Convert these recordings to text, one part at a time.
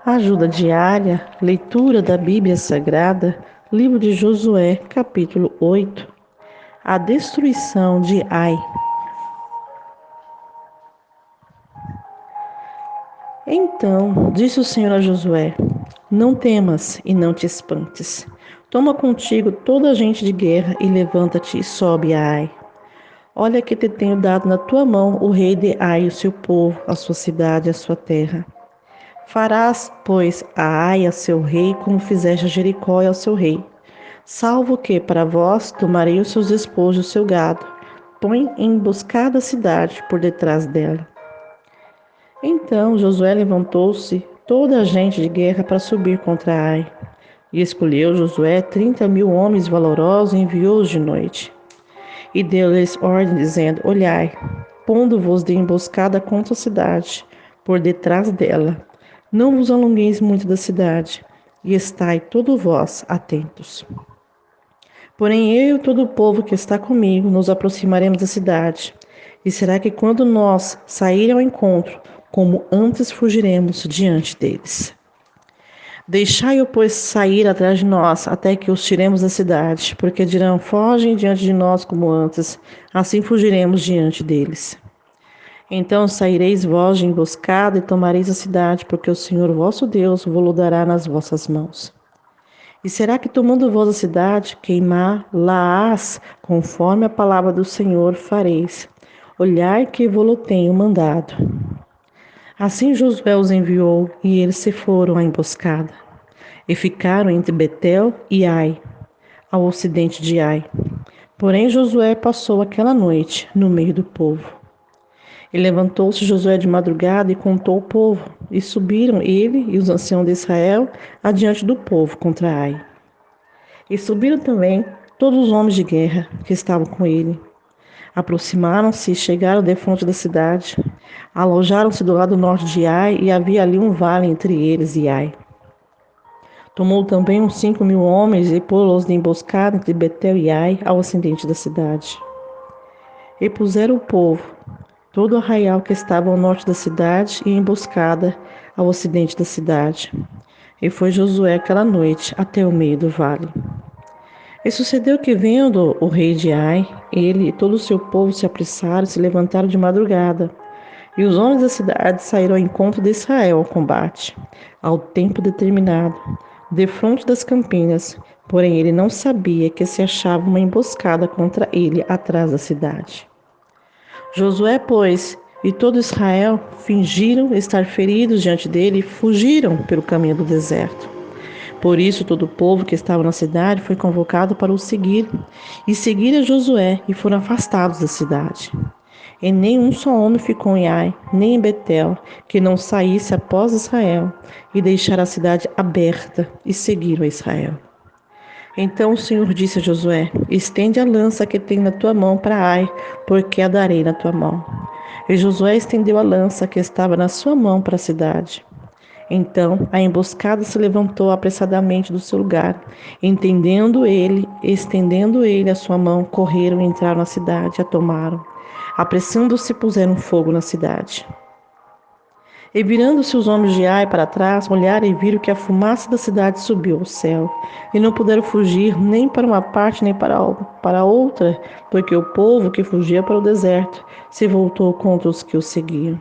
Ajuda diária, leitura da Bíblia Sagrada, livro de Josué, capítulo 8. A destruição de Ai. Então disse o Senhor a Josué: Não temas e não te espantes. Toma contigo toda a gente de guerra e levanta-te e sobe a Ai. Olha que te tenho dado na tua mão o rei de Ai, o seu povo, a sua cidade, a sua terra. Farás, pois, a Ai a seu rei, como fizeste a Jericó e ao seu rei. Salvo que, para vós, tomarei os seus despojos e o seu gado. Põe em emboscada a cidade por detrás dela. Então Josué levantou-se toda a gente de guerra para subir contra Ai. E escolheu Josué 30.000 homens valorosos e enviou-os de noite. E deu-lhes ordem, dizendo: Olhai, pondo-vos de emboscada contra a cidade, por detrás dela. Não vos alongueis muito da cidade, e estai todos vós atentos. Porém, eu e todo o povo que está comigo nos aproximaremos da cidade. E será que quando nós sair ao encontro, como antes fugiremos diante deles? Deixai-o, pois, sair atrás de nós, até que os tiremos da cidade, porque dirão: fogem diante de nós como antes, assim fugiremos diante deles. Então saireis vós de emboscada e tomareis a cidade, porque o Senhor vosso Deus vos dará nas vossas mãos. E será que, tomando vós a cidade, queimá-la-ás, conforme a palavra do Senhor fareis? Olhai que vos tenho mandado. Assim Josué os enviou, e eles se foram à emboscada. E ficaram entre Betel e Ai, ao ocidente de Ai. Porém Josué passou aquela noite no meio do povo. E levantou-se Josué de madrugada e contou o povo. E subiram ele e os anciãos de Israel adiante do povo contra Ai. E subiram também todos os homens de guerra que estavam com ele. Aproximaram-se e chegaram defronte da cidade. Alojaram-se do lado norte de Ai, e havia ali um vale entre eles e Ai. Tomou também uns 5.000 homens e pô-los de emboscada entre Betel e Ai, ao ocidente da cidade. E puseram o povo, todo o arraial que estava ao norte da cidade, e emboscada ao ocidente da cidade. E foi Josué aquela noite até o meio do vale. E sucedeu que, vendo o rei de Ai, ele e todo o seu povo se apressaram e se levantaram de madrugada. E os homens da cidade saíram ao encontro de Israel ao combate, ao tempo determinado, defronte das campinas. Porém ele não sabia que se achava uma emboscada contra ele atrás da cidade. Josué, pois, e todo Israel fingiram estar feridos diante dele e fugiram pelo caminho do deserto. Por isso todo o povo que estava na cidade foi convocado para o seguir, e seguiram Josué e foram afastados da cidade. E nenhum só homem ficou em Ai, nem em Betel, que não saísse após Israel, e deixaram a cidade aberta e seguiram a Israel. Então o Senhor disse a Josué: Estende a lança que tem na tua mão para Ai, porque a darei na tua mão. E Josué estendeu a lança que estava na sua mão para a cidade. Então a emboscada se levantou apressadamente do seu lugar. Estendendo ele a sua mão, correram e entraram na cidade e a tomaram. Apressando-se, puseram fogo na cidade. E virando-se os homens de Ai para trás, olharam e viram que a fumaça da cidade subiu ao céu. E não puderam fugir nem para uma parte nem para outra, porque o povo que fugia para o deserto se voltou contra os que o seguiam.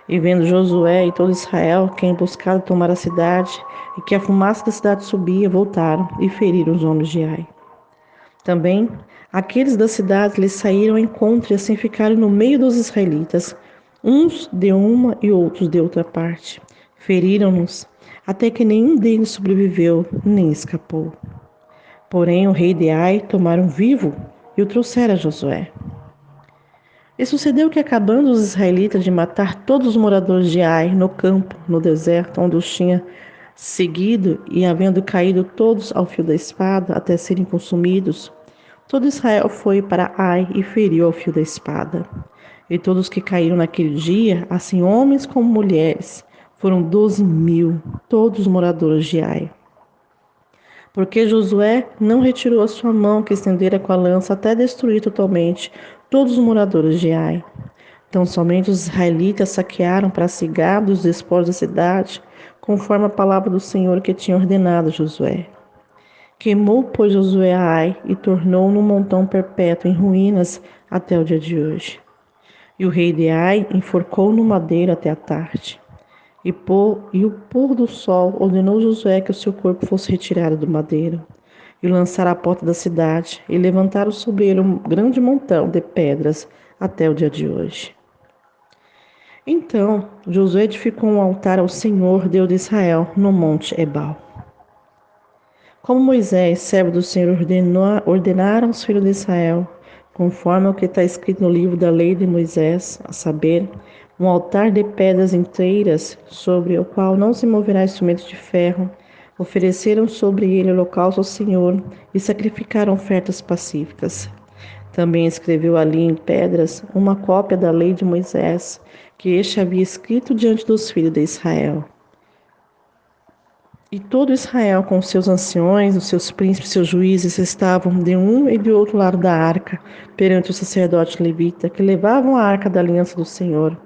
E vendo Josué e todo Israel que emboscada tomara a cidade, e que a fumaça da cidade subia, voltaram e feriram os homens de Ai. Também aqueles da cidade lhes saíram ao encontro e assim ficaram no meio dos israelitas, uns de uma e outros de outra parte. Feriram-nos, até que nenhum deles sobreviveu, nem escapou. Porém o rei de Ai tomaram vivo e o trouxeram a Josué. E sucedeu que, acabando os israelitas de matar todos os moradores de Ai no campo, no deserto, onde os tinha seguido, e havendo caído todos ao fio da espada até serem consumidos, todo Israel foi para Ai e feriu ao fio da espada. E todos que caíram naquele dia, assim homens como mulheres, foram 12.000, todos os moradores de Ai. Porque Josué não retirou a sua mão que estendera com a lança até destruir totalmente todos os moradores de Ai. Tão somente os israelitas saquearam para se gado dos despojos da cidade, conforme a palavra do Senhor que tinha ordenado a Josué. Queimou, pois, Josué a Ai e tornou num montão perpétuo em ruínas até o dia de hoje. E o rei de Ai enforcou no madeiro até a tarde. E o pôr do sol ordenou Josué que o seu corpo fosse retirado do madeiro, e o lançar à porta da cidade, e levantaram sobre ele um grande montão de pedras até o dia de hoje. Então Josué edificou um altar ao Senhor, Deus de Israel, no monte Ebal. Como Moisés, servo do Senhor, ordenaram os filhos de Israel, conforme o que está escrito no livro da lei de Moisés, a saber, um altar de pedras inteiras, sobre o qual não se moverá instrumento de ferro, ofereceram sobre ele holocausto ao Senhor e sacrificaram ofertas pacíficas. Também escreveu ali em pedras uma cópia da lei de Moisés, que este havia escrito diante dos filhos de Israel. E todo Israel, com seus anciões, os seus príncipes, seus juízes, estavam de um e de outro lado da arca, perante o sacerdote levita, que levavam a arca da aliança do Senhor.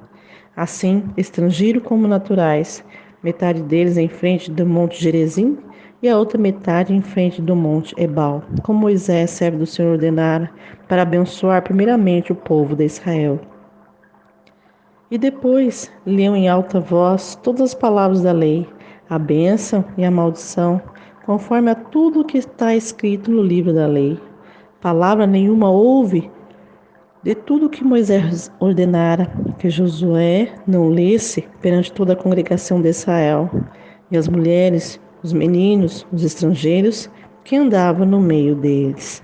Assim, estrangeiros como naturais, metade deles em frente do monte Gerezim e a outra metade em frente do monte Ebal, como Moisés, servo do Senhor, ordenara, para abençoar primeiramente o povo de Israel. E depois liam em alta voz todas as palavras da lei, a bênção e a maldição, conforme a tudo o que está escrito no livro da lei. Palavra nenhuma houve de tudo o que Moisés ordenara, que Josué não lesse perante toda a congregação de Israel, e as mulheres, os meninos, os estrangeiros que andavam no meio deles.